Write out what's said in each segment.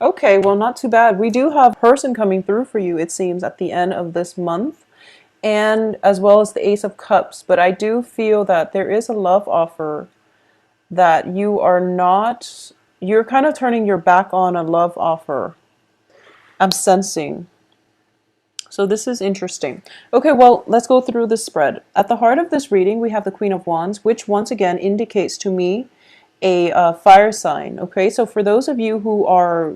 Okay, well, not too bad. We do have a person coming through for you, it seems, at the end of this month, and as well as the Ace of Cups. But I do feel that there is a love offer that you're kind of turning your back on a love offer. I'm sensing. So this is interesting. Okay, well, let's go through the spread. At the heart of this reading, we have the Queen of Wands, which once again indicates to me a fire sign. Okay, so for those of you who are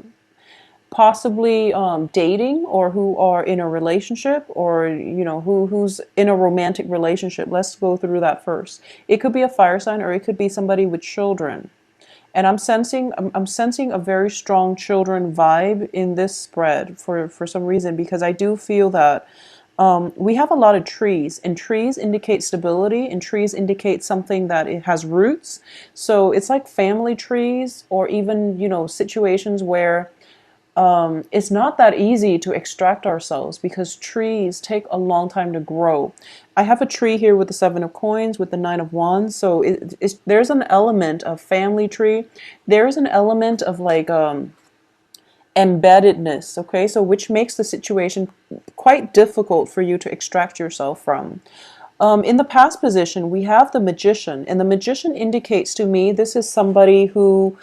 possibly dating or who are in a relationship or who's in a romantic relationship, let's go through that first. It could be a fire sign or it could be somebody with children. And I'm sensing a very strong children vibe in this spread for some reason, because I do feel that we have a lot of trees, and trees indicate stability, and trees indicate something that it has roots. So it's like family trees, or even situations where it's not that easy to extract ourselves because trees take a long time to grow. I have a tree here with the Seven of Coins, with the Nine of Wands. So there's an element of family tree. There's an element of like embeddedness, okay? So which makes the situation quite difficult for you to extract yourself from. In the past position, we have the Magician, and the Magician indicates to me this is somebody who,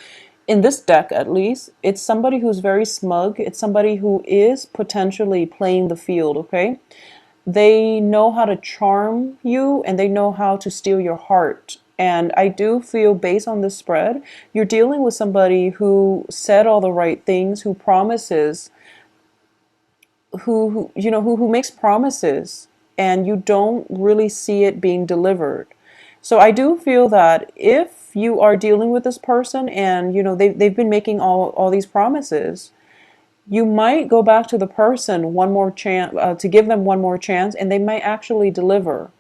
in this deck at least, it's somebody who's very smug. It's somebody who is potentially playing the field, okay? They know how to charm you and they know how to steal your heart. And I do feel, based on this spread, you're dealing with somebody who said all the right things, who promises, who makes promises, and you don't really see it being delivered. So I do feel that if you are dealing with this person and they've been making all these promises, you might go back to the person one more chance, to give them one more chance, and they might actually deliver.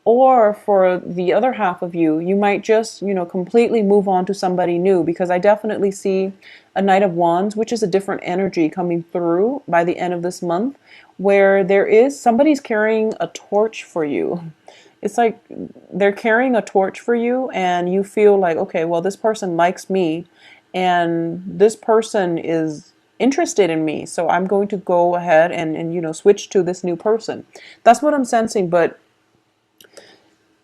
Or for the other half of you, you might just, completely move on to somebody new, because I definitely see a Knight of Wands, which is a different energy coming through by the end of this month, where there is somebody's carrying a torch for you. It's like they're carrying a torch for you, and you feel like, okay, well, this person likes me, and this person is interested in me, so I'm going to go ahead and switch to this new person. That's what I'm sensing. But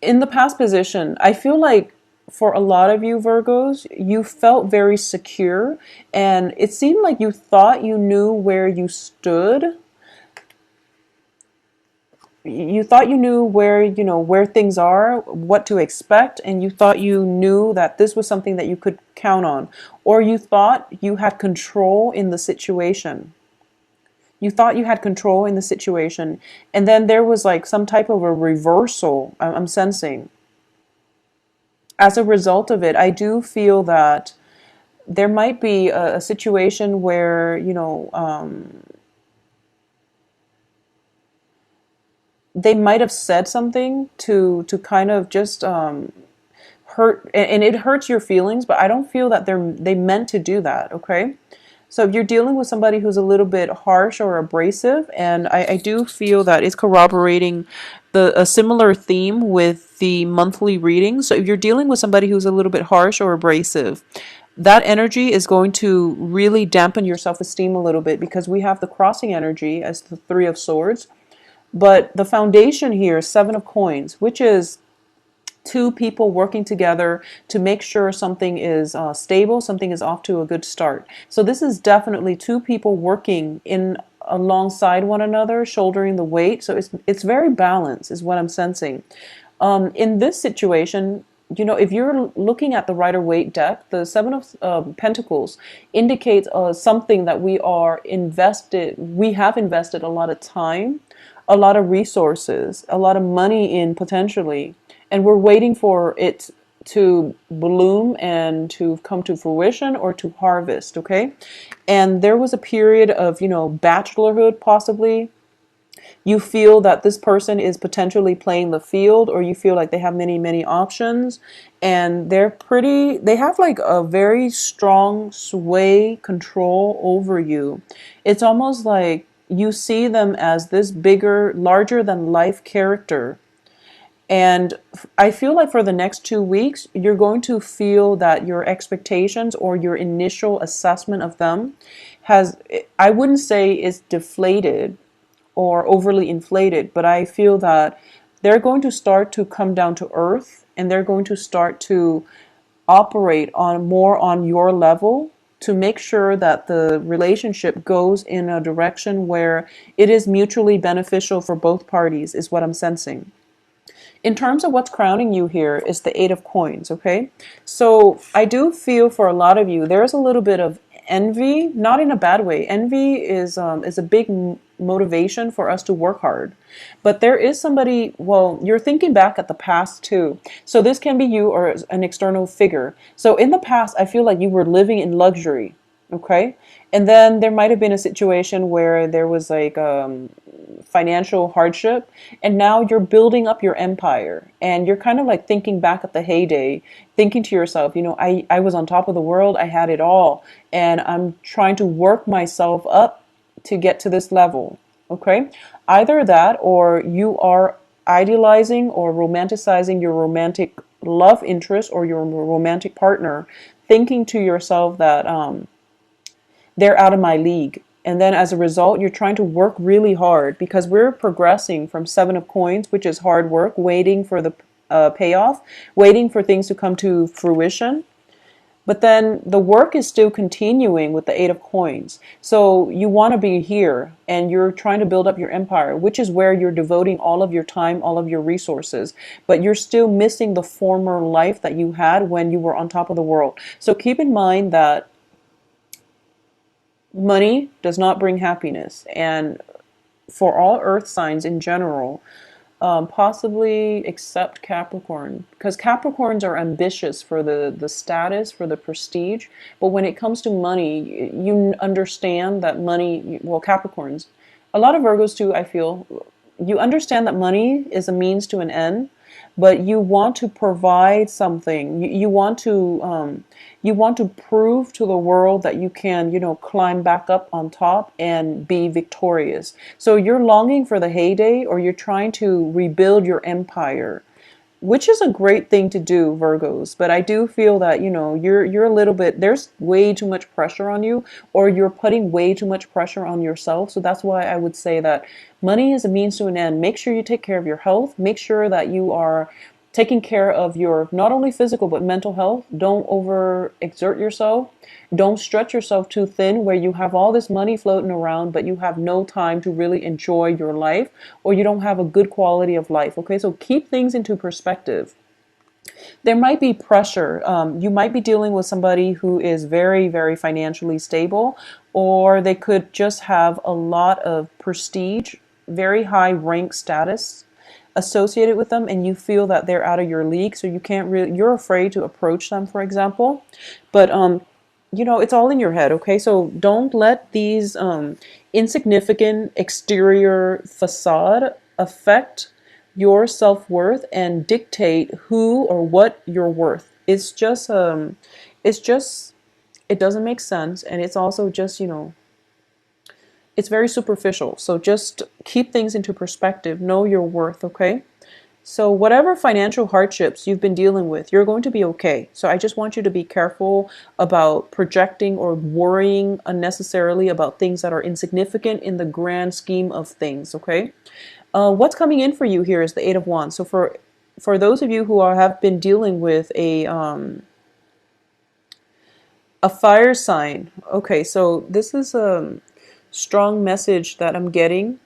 in the past position, I feel like for a lot of you Virgos, you felt very secure, and it seemed like you thought you knew where you stood. You thought you knew where things are, what to expect, and you thought you knew that this was something that you could count on, or you thought you had control in the situation. You thought you had control in the situation, and then there was like some type of a reversal. I'm sensing. As a result of it, I do feel that there might be a situation where they might have said something to kind of just hurt, and it hurts your feelings, but I don't feel that they meant to do that, okay? So if you're dealing with somebody who's a little bit harsh or abrasive, and I do feel that it's corroborating a similar theme with the monthly reading. So if you're dealing with somebody who's a little bit harsh or abrasive, that energy is going to really dampen your self-esteem a little bit, because we have the crossing energy as the Three of Swords. But the foundation here is Seven of Coins, which is two people working together to make sure something is stable, something is off to a good start. So this is definitely two people working in alongside one another, shouldering the weight. So it's very balanced, is what I'm sensing. In this situation, if you're looking at the Rider-Waite deck, the Seven of Pentacles indicates something that we have invested a lot of time, a lot of resources, a lot of money in potentially, and we're waiting for it to bloom and to come to fruition or to harvest, okay? And there was a period of, bachelorhood possibly. You feel that this person is potentially playing the field, or you feel like they have many, many options, and they have like a very strong sway control over you. It's almost like you see them as this bigger, larger than life character. And I feel like for the next 2 weeks, you're going to feel that your expectations or your initial assessment of them has, I wouldn't say is deflated or overly inflated, but I feel that they're going to start to come down to earth, and they're going to start to operate on more on your level to make sure that the relationship goes in a direction where it is mutually beneficial for both parties, is what I'm sensing. In terms of what's crowning you here is the Eight of Coins, okay? So I do feel for a lot of you, there's a little bit of envy, not in a bad way. Envy is a big motivation for us to work hard. But there is somebody, well, you're thinking back at the past too. So this can be you or an external figure. So in the past, I feel like you were living in luxury, okay? And then there might have been a situation where there was like financial hardship, and now you're building up your empire, and you're kind of like thinking back at the heyday, thinking to yourself, I was on top of the world, I had it all, and I'm trying to work myself up to get to this level. Okay, either that, or you are idealizing or romanticizing your romantic love interest or your romantic partner, thinking to yourself that they're out of my league. And then as a result, you're trying to work really hard, because we're progressing from Seven of Coins, which is hard work, waiting for the payoff, waiting for things to come to fruition. But then the work is still continuing with the Eight of Coins. So you want to be here, and you're trying to build up your empire, which is where you're devoting all of your time, all of your resources. But you're still missing the former life that you had when you were on top of the world. So keep in mind that money does not bring happiness. And for all earth signs in general, possibly except Capricorn, because Capricorns are ambitious for the status, for the prestige. But when it comes to money, you understand that money, well, Capricorns, a lot of Virgos too, I feel, you understand that money is a means to an end, but you want to provide something. You want to prove to the world that you can, climb back up on top and be victorious. So you're longing for the heyday, or you're trying to rebuild your empire, which is a great thing to do, Virgos. But I do feel that, you're a little bit, there's way too much pressure on you, or you're putting way too much pressure on yourself. So that's why I would say that money is a means to an end. Make sure you take care of your health. Make sure that you are taking care of your not only physical but mental health. Don't overexert yourself. Don't stretch yourself too thin where you have all this money floating around, but you have no time to really enjoy your life, or you don't have a good quality of life. Okay, so keep things into perspective. There might be pressure. You might be dealing with somebody who is very, very financially stable, or they could just have a lot of prestige, very high rank status associated with them, and you feel that they're out of your league, so you can't really, you're afraid to approach them, for example. But it's all in your head, okay? So don't let these insignificant exterior facade affect your self-worth and dictate who or what you're worth. It's just, it doesn't make sense, and it's also just, it's very superficial. So just keep things into perspective. Know your worth, okay? So whatever financial hardships you've been dealing with, you're going to be okay. So I just want you to be careful about projecting or worrying unnecessarily about things that are insignificant in the grand scheme of things, okay? What's coming in for you here is the Eight of Wands. So for those of you who have been dealing with a fire sign, okay, so this is a strong message that I'm getting.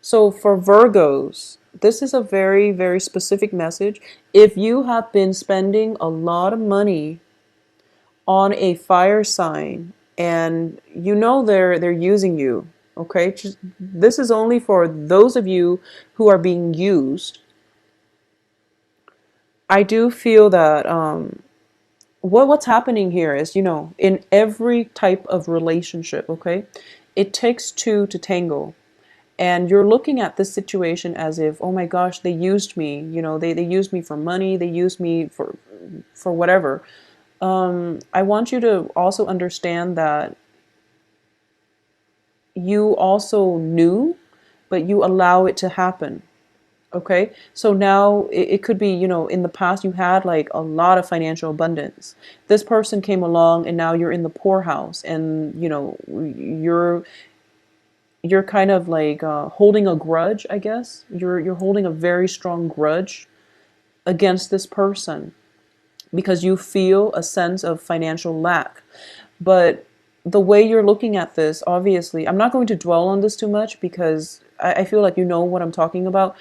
So for Virgos, this is a very, very specific message. If you have been spending a lot of money on a fire sign, and they're using you, okay? This is only for those of you who are being used. I do feel that what's happening here is, in every type of relationship, okay, it takes two to tango. And you're looking at this situation as if, oh my gosh, they used me. They used me for money. They used me for whatever. I want you to also understand that you also knew, but you allow it to happen. Okay, so now it could be, in the past you had like a lot of financial abundance. This person came along and now you're in the poorhouse, and you're kind of like holding a grudge, I guess. You're holding a very strong grudge against this person because you feel a sense of financial lack. But the way you're looking at this, obviously, I'm not going to dwell on this too much because I feel like you know what I'm talking about.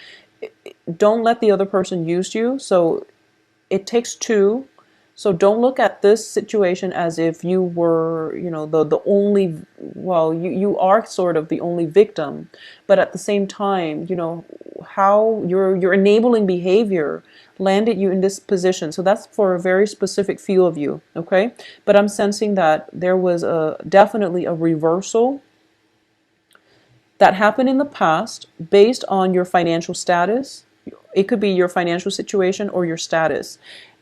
Don't let the other person use you. So it takes two. So don't look at this situation as if you were, the only, well, you are sort of the only victim, but at the same time, how your enabling behavior landed you in this position. So that's for a very specific few of you, okay? But I'm sensing that there was definitely a reversal that happened in the past based on your financial status. It could be your financial situation or your status.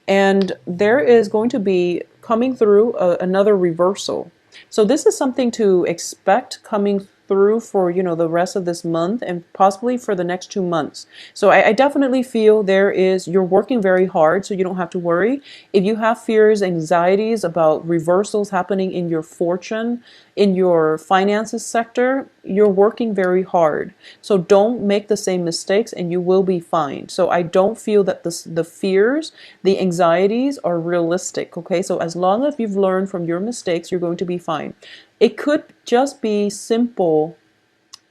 And there is going to be coming through another reversal. So this is something to expect coming through for, the rest of this month and possibly for the next 2 months. So I definitely feel you're working very hard, so you don't have to worry. If you have fears, anxieties about reversals happening in your fortune, in your finances sector, you're working very hard. So don't make the same mistakes and you will be fine. So I don't feel that the fears, the anxieties are realistic. Okay. So as long as you've learned from your mistakes, you're going to be fine. It could just be simple.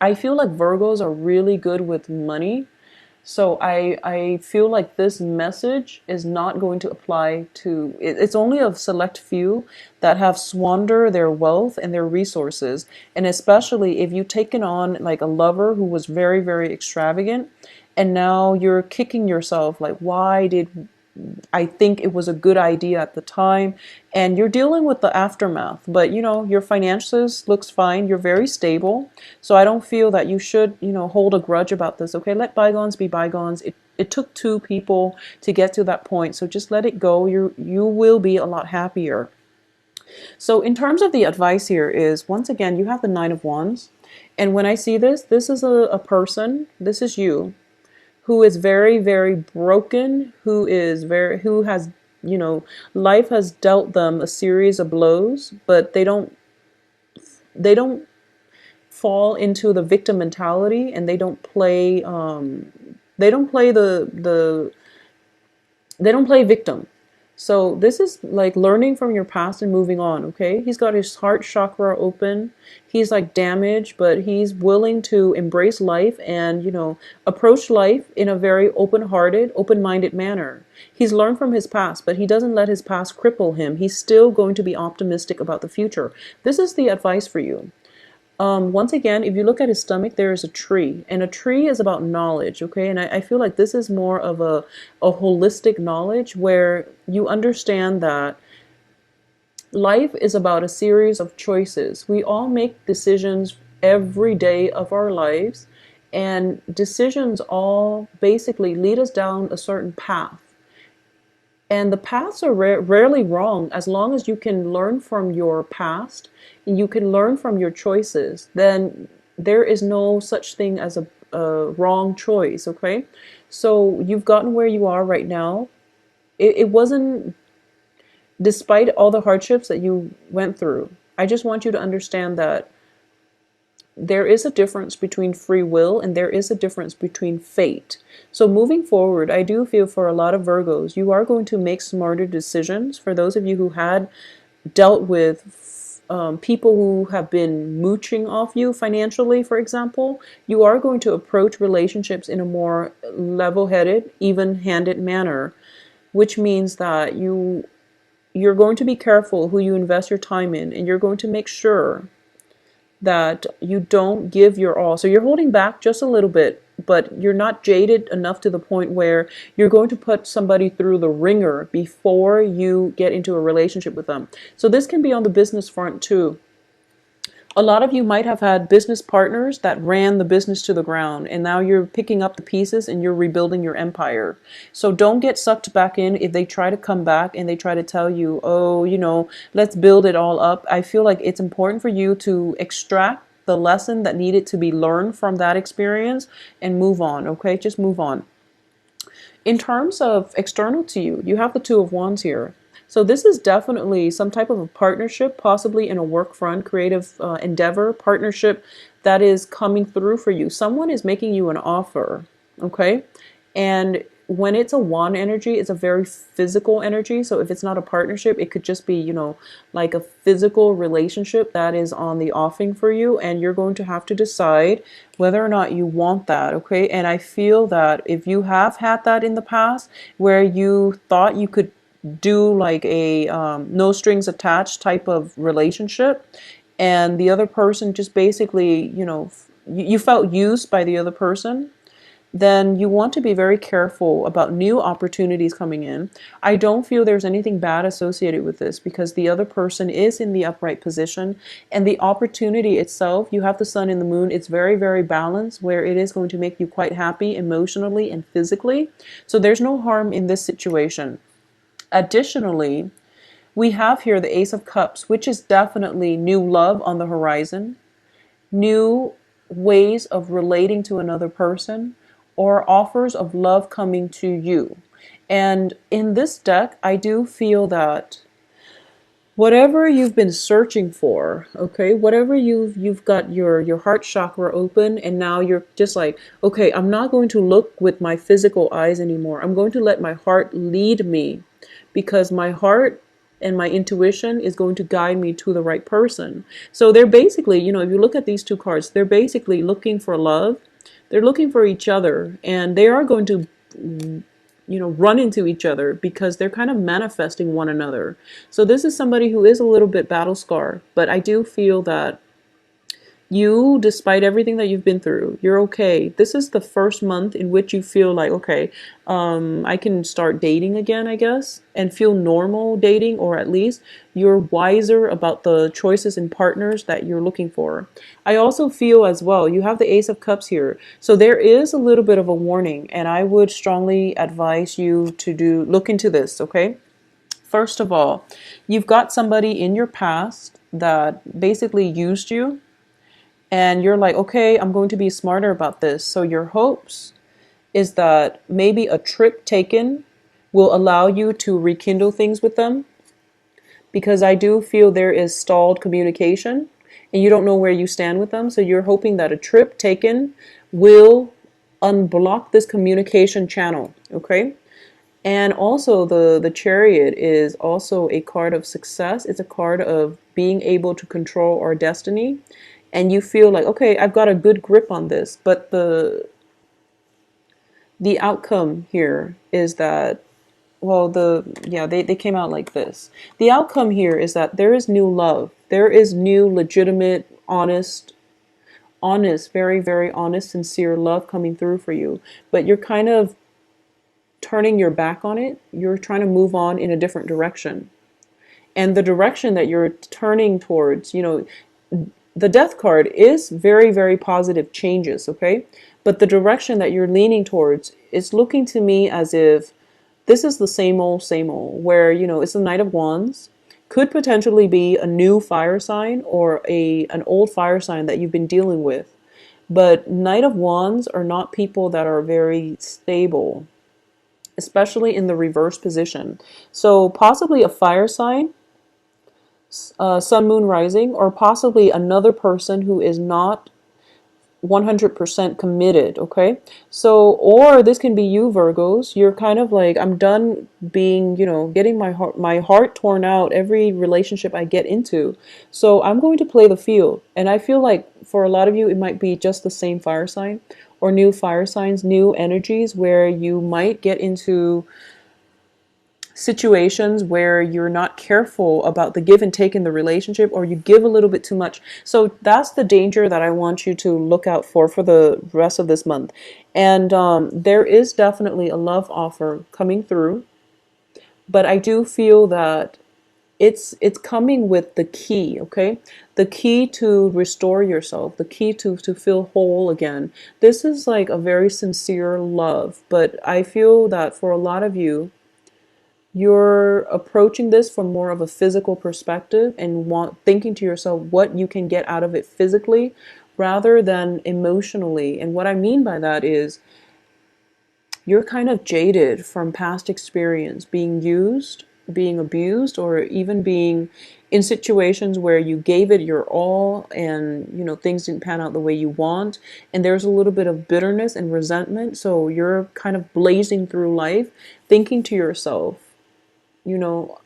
I feel like Virgos are really good with money. So I feel like this message is not going to apply to, it's only a select few that have squandered their wealth and their resources. And especially if you've taken on like a lover who was very, very extravagant, and now you're kicking yourself like, why did I think it was a good idea at the time, and you're dealing with the aftermath. But your finances looks fine. You're very stable. So I don't feel that you should, hold a grudge about this. Okay, let bygones be bygones. It took two people to get to that point. So just let it go. You will be a lot happier. So in terms of the advice here is, once again, you have the Nine of Wands. And when I see this is a person, this is you, who is very, very broken, who has, life has dealt them a series of blows, but they don't fall into the victim mentality, and they don't play victim. So this is like learning from your past and moving on, okay? He's got his heart chakra open. He's like damaged, but he's willing to embrace life and, approach life in a very open-hearted, open-minded manner. He's learned from his past, but he doesn't let his past cripple him. He's still going to be optimistic about the future. This is the advice for you. Once again, if you look at his stomach, there is a tree, and a tree is about knowledge, okay? And I feel like this is more of a holistic knowledge where you understand that life is about a series of choices. We all make decisions every day of our lives, and decisions all basically lead us down a certain path. And the paths are rarely wrong as long as you can learn from your past and you can learn from your choices. Then there is no such thing as a wrong choice, okay? So you've gotten where you are right now. It wasn't, despite all the hardships that you went through. I just want you to understand that there is a difference between free will and there is a difference between fate. So moving forward, I do feel for a lot of Virgos, you are going to make smarter decisions. For those of you who had dealt with people who have been mooching off you financially, for example, you are going to approach relationships in a more level-headed, even-handed manner, which means that you're going to be careful who you invest your time in, and you're going to make sure that you don't give your all. So you're holding back just a little bit, but you're not jaded enough to the point where you're going to put somebody through the ringer before you get into a relationship with them. So this can be on the business front too. A lot of you might have had business partners that ran the business to the ground, and now you're picking up the pieces and you're rebuilding your empire. So don't get sucked back in if they try to come back and they try to tell you, oh, let's build it all up. I feel like it's important for you to extract the lesson that needed to be learned from that experience and move on, okay? Just move on. In terms of external to you, you have the Two of Wands here. So this is definitely some type of a partnership, possibly in a work front, creative endeavor, partnership that is coming through for you. Someone is making you an offer, okay? And when it's a wand energy, it's a very physical energy. So if it's not a partnership, it could just be, you know, like a physical relationship that is on the offing for you. And you're going to have to decide whether or not you want that, okay? And I feel that if you have had that in the past where you thought you could do like a no strings attached type of relationship, and the other person just basically, you know, you felt used by the other person, then you want to be very careful about new opportunities coming in. I don't feel there's anything bad associated with this because the other person is in the upright position, and the opportunity itself, you have the sun and the moon, it's very, very balanced where it is going to make you quite happy emotionally and physically. So there's no harm in this situation. Additionally, we have here the Ace of Cups, which is definitely new love on the horizon, new ways of relating to another person, or offers of love coming to you. And in this deck, I do feel that whatever you've been searching for, okay, whatever you've got your heart chakra open, and now you're just like, okay, I'm not going to look with my physical eyes anymore. I'm going to let my heart lead me, because my heart and my intuition is going to guide me to the right person. So they're basically, you know, if you look at these two cards, they're basically looking for love. They're looking for each other, and they are going to, you know, run into each other because they're kind of manifesting one another. So this is somebody who is a little bit battle scarred, but I do feel that you, despite everything that you've been through, you're okay. This is the first month in which you feel like, okay, I can start dating again, I guess, and feel normal dating, or at least you're wiser about the choices and partners that you're looking for. I also feel as well, you have the Ace of Cups here. So there is a little bit of a warning, and I would strongly advise you to look into this, okay? First of all, you've got somebody in your past that basically used you, and you're like, okay, I'm going to be smarter about this. So your hopes is that maybe a trip taken will allow you to rekindle things with them, because I do feel there is stalled communication and you don't know where you stand with them. So you're hoping that a trip taken will unblock this communication channel, okay? And also the Chariot is also a card of success. It's a card of being able to control our destiny. And you feel like, okay, I've got a good grip on this. But the outcome here is that, well, they came out like this. The outcome here is that there is new love. There is new, legitimate, honest, very, very honest, sincere love coming through for you. But you're kind of turning your back on it. You're trying to move on in a different direction. And the direction that you're turning towards, you know, the Death card is very, very positive changes, okay? But the direction that you're leaning towards is looking to me as if this is the same old, where, you know, it's the Knight of Wands. Could potentially be a new fire sign or an old fire sign that you've been dealing with. But Knight of Wands are not people that are very stable, especially in the reverse position. So possibly a fire sign, sun, moon, rising, or possibly another person who is not 100% committed, okay? So, or this can be you, Virgos. You're kind of like, I'm done being, you know, getting my heart torn out every relationship I get into. So I'm going to play the field. And I feel like for a lot of you, it might be just the same fire sign or new fire signs, new energies where you might get into situations where you're not careful about the give and take in the relationship, or you give a little bit too much. So that's the danger that I want you to look out for the rest of this month. And there is definitely a love offer coming through, but I do feel that it's coming with the key, okay? The key to restore yourself, the key to feel whole again. This is like a very sincere love, but I feel that for a lot of you, You're approaching this from more of a physical perspective and thinking to yourself what you can get out of it physically rather than emotionally. And what I mean by that is you're kind of jaded from past experience being used, being abused, or even being in situations where you gave it your all and things didn't pan out the way you want, and there's a little bit of bitterness and resentment. So you're kind of blazing through life thinking to yourself, you know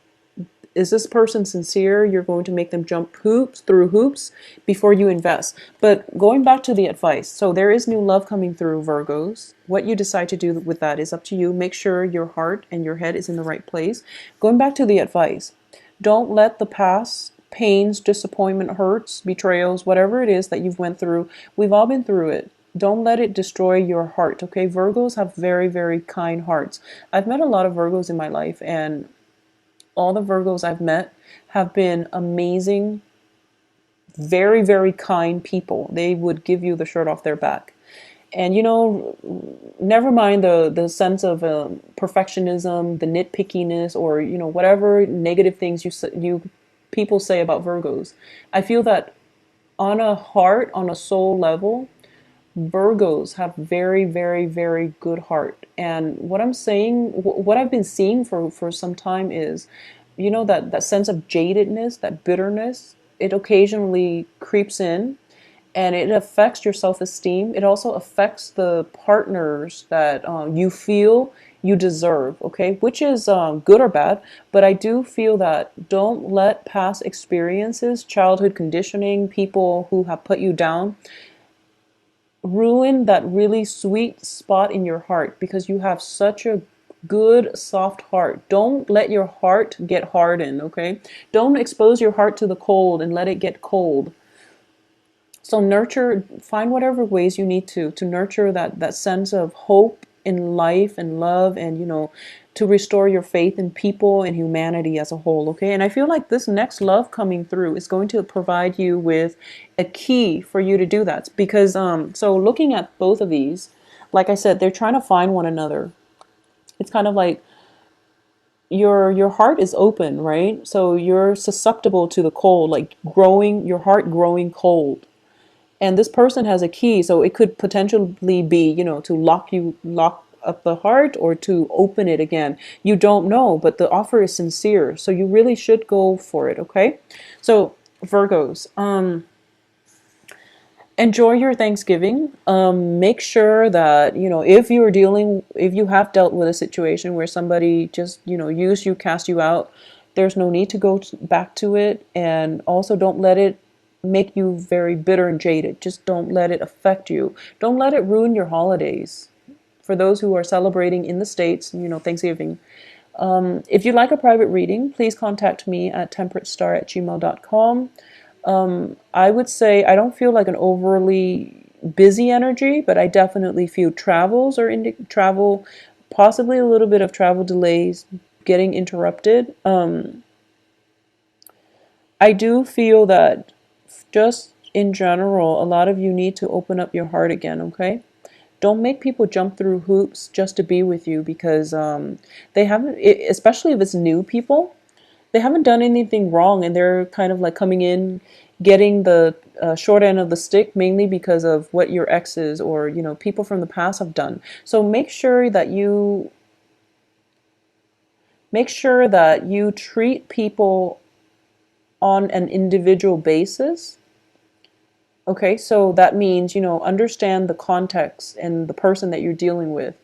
is this person sincere? You're going to make them jump through hoops before you invest. But going back to the advice, so there is new love coming through, Virgos. What you decide to do with that is up to you. Make sure your heart and your head is in the right place. Going back to the advice, don't let the past pains, disappointment, hurts, betrayals, whatever it is that you've went through, we've all been through it. Don't let it destroy your heart, okay? Virgos have very, very kind hearts. I've met a lot of Virgos in my life, and all the Virgos I've met have been amazing, very, very kind people. They would give you the shirt off their back. And never mind the sense of perfectionism, the nitpickiness, or whatever negative things you people say about Virgos. I feel that on a heart, on a soul level, Virgos have very, very, very good heart. And what I'm saying, what I've been seeing for some time is, that sense of jadedness, that bitterness, it occasionally creeps in and it affects your self-esteem. It also affects the partners that you feel you deserve, okay? Which is good or bad, but I do feel that don't let past experiences, childhood conditioning, people who have put you down, ruin that really sweet spot in your heart, because you have such a good soft heart. Don't let your heart get hardened, okay? Don't expose your heart to the cold and let it get cold. So find whatever ways you need to nurture that sense of hope in life and love, and to restore your faith in people and humanity as a whole, okay? And I feel like this next love coming through is going to provide you with a key for you to do that, because so looking at both of these, like I said, they're trying to find one another. It's kind of like your heart is open, right? So you're susceptible to the cold, like your heart growing cold. And this person has a key, so it could potentially be, to lock up the heart or to open it again. You don't know, but the offer is sincere, so you really should go for it, okay? So Virgos, enjoy your Thanksgiving. Make sure that, if you have dealt with a situation where somebody just, used you, cast you out, there's no need to go back to it. And also don't let it make you very bitter and jaded. Just don't let it affect you. Don't let it ruin your holidays. For those who are celebrating in the States, Thanksgiving. If you'd like a private reading, please contact me at temperatestar@gmail.com. I would say I don't feel like an overly busy energy, but I definitely feel travel, possibly a little bit of travel delays, getting interrupted. I do feel that just in general, a lot of you need to open up your heart again, okay? Don't make people jump through hoops just to be with you, because they haven't, especially if it's new people, they haven't done anything wrong, and they're kind of like coming in, getting the short end of the stick, mainly because of what your exes or people from the past have done. So make sure that you treat people on an individual basis. Okay, so that means understand the context and the person that you're dealing with.